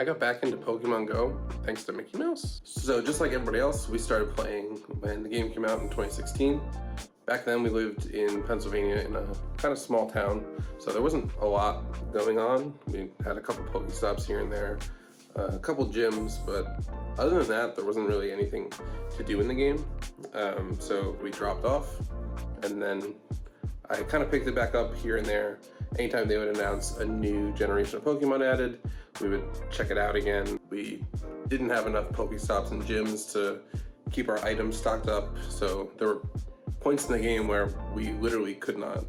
I got back into Pokemon Go thanks to Mickey Mouse. So just like everybody else, we started playing when the game came out in 2016. Back then we lived in Pennsylvania in a kind of small town, so there wasn't a lot going on. We had a couple Pokestops here and there, a couple gyms, but other than that, there wasn't really anything to do in the game. So we dropped off, and then I kind of picked it back up here and there. Anytime they would announce a new generation of Pokemon added, we would check it out again. We didn't have enough Pokestops and gyms to keep our items stocked up, so there were points in the game where we literally could not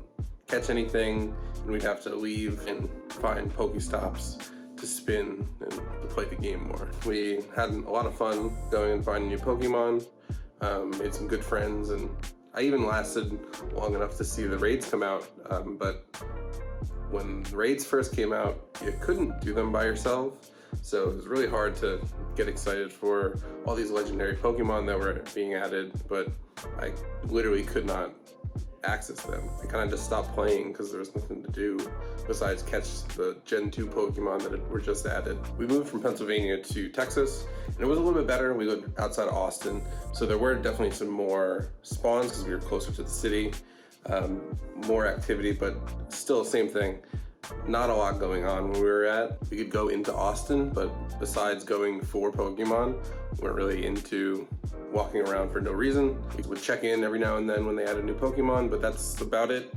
catch anything, and we'd have to leave and find Pokestops to spin and to play the game more. We had a lot of fun going and finding new Pokemon, made some good friends, and I even lasted long enough to see the raids come out, but when the raids first came out, you couldn't do them by yourself, so it was really hard to get excited for all these legendary Pokemon that were being added, but I literally could not access them. I kind of just stopped playing because there was nothing to do besides catch the Gen 2 Pokemon that were just added. We moved from Pennsylvania to Texas, and it was a little bit better. We lived outside of Austin, so there were definitely some more spawns because we were closer to the city. More activity, but still same thing. Not a lot going on where we were at. We could go into Austin, but besides going for Pokemon, we weren't really into walking around for no reason. We would check in every now and then when they had a new Pokemon, but that's about it,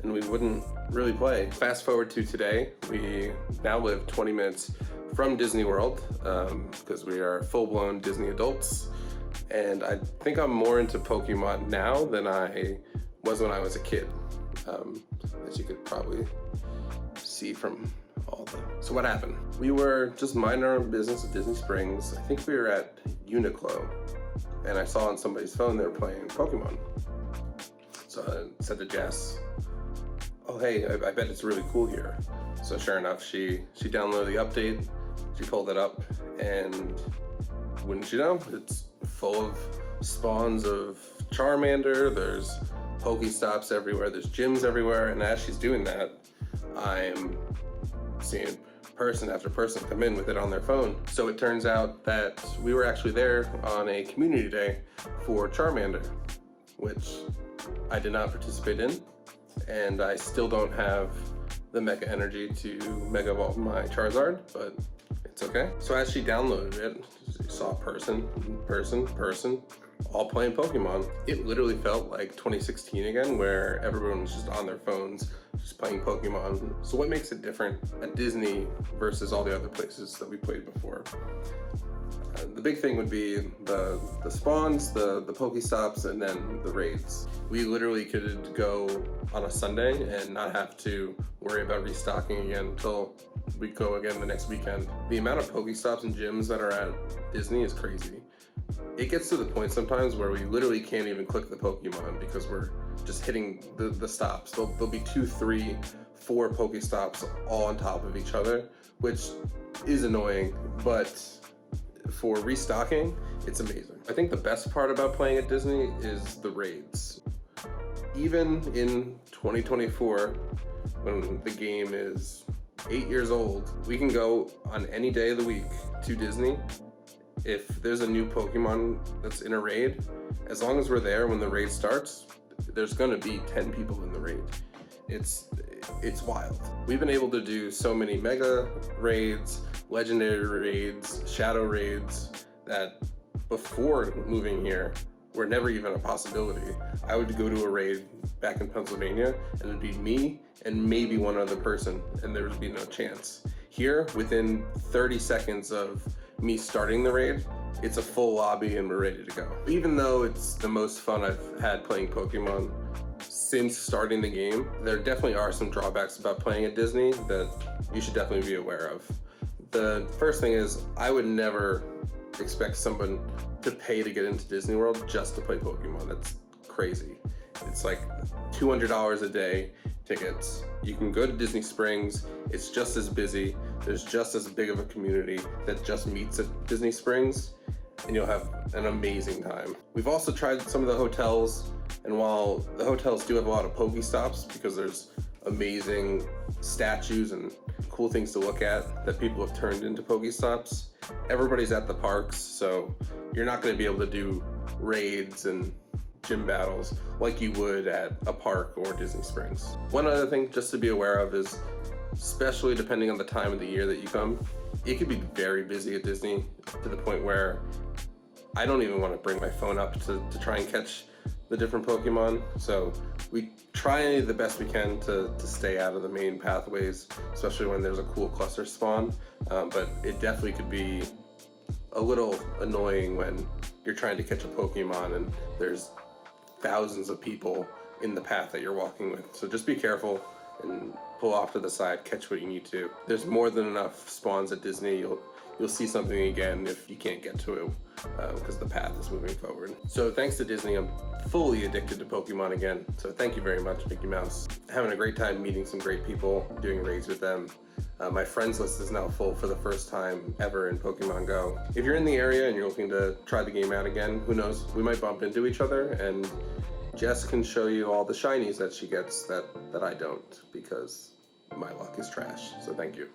and we wouldn't really play. Fast forward to today, we now live 20 minutes from Disney World because we are full-blown Disney adults, and I think I'm more into Pokemon now than I was when I was a kid, as you could probably see from all the... So what happened? We were just minding our own business at Disney Springs. I think we were at Uniqlo, and I saw on somebody's phone they were playing Pokemon. So I said to Jess, oh hey, I bet it's really cool here. So sure enough, she downloaded the update, she pulled it up, and wouldn't you know, it's full of spawns of Charmander, there's Pokestops everywhere, there's gyms everywhere, and as she's doing that, I'm seeing person after person come in with it on their phone. So it turns out that we were actually there on a community day for Charmander, which I did not participate in, and I still don't have the Mega Energy to Mega Evolve my Charizard, but it's okay. So as she downloaded it, she saw person, all playing Pokemon. It literally felt like 2016 again, where everyone was just on their phones, just playing Pokemon. So what makes it different at Disney versus all the other places that we played before? The big thing would be the spawns, the Pokestops, and then the raids. We literally could go on a Sunday and not have to worry about restocking again until we go again the next weekend. The amount of Pokestops and gyms that are at Disney is crazy. It gets to the point sometimes where we literally can't even click the Pokemon because we're just hitting the stops. There'll be 2, 3, 4 Pokestops all on top of each other, which is annoying, but for restocking, it's amazing. I think the best part about playing at Disney is the raids. Even in 2024, when the game is 8 years old, we can go on any day of the week to Disney. If there's a new Pokemon that's in a raid, as long as we're there when the raid starts, there's gonna be 10 people in the raid. It's wild. We've been able to do so many mega raids, legendary raids, shadow raids that before moving here were never even a possibility. I would go to a raid back in Pennsylvania and it'd be me and maybe one other person, and there would be no chance. Here, within 30 seconds of me starting the raid, it's a full lobby and we're ready to go. Even though it's the most fun I've had playing Pokemon since starting the game, there definitely are some drawbacks about playing at Disney that you should definitely be aware of. The first thing is, I would never expect someone to pay to get into Disney World just to play Pokemon. That's crazy. It's like $200 a day tickets. You can go to Disney Springs, it's just as busy, there's just as big of a community that just meets at Disney Springs, and you'll have an amazing time. We've also tried some of the hotels, and while the hotels do have a lot of Pokestops because there's amazing statues and cool things to look at that people have turned into Pokestops. Everybody's at the parks, so you're not going to be able to do raids and gym battles like you would at a park or Disney Springs. One other thing just to be aware of is, especially depending on the time of the year that you come, it could be very busy at Disney to the point where I don't even want to bring my phone up to try and catch the different Pokemon. So we try the best we can to stay out of the main pathways, especially when there's a cool cluster spawn. But it definitely could be a little annoying when you're trying to catch a Pokemon and there's thousands of people in the path that you're walking with. So just be careful and pull off to the side, catch what you need to. There's more than enough spawns at Disney. You'll see something again if you can't get to it because the path is moving forward. So thanks to Disney, I'm fully addicted to Pokemon again. So thank you very much, Mickey Mouse. Having a great time meeting some great people, doing raids with them. My friends list is now full for the first time ever in Pokemon Go. If you're in the area and you're looking to try the game out again, who knows, we might bump into each other and Jess can show you all the shinies that she gets that I don't, because my luck is trash. So thank you.